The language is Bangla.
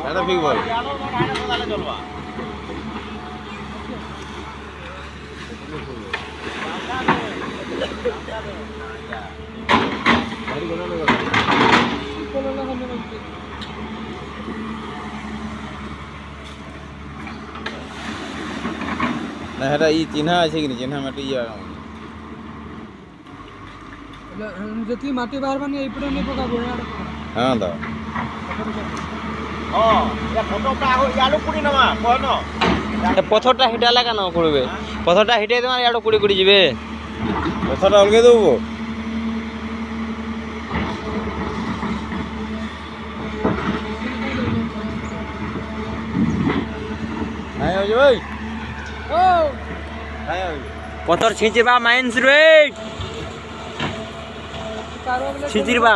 এটা ঠিক বল না এটা ই চিহ্না আছে কি চিহ্না মাটি ইয়া যেতি মাটি বাহারবানি এইপଟେ নে পকাবো হ্যাঁ দা পথরটা হিটালে কেন করবে পথরটা হিটে তোমার ইয়াড়ো কুড়ি কুড়ি যাবে পথরটা অলগে দেবো হ্যাঁ ভাই ও হ্যাঁ পথর ছিঁচিবা মাইন্স রে ছিঁচিরবা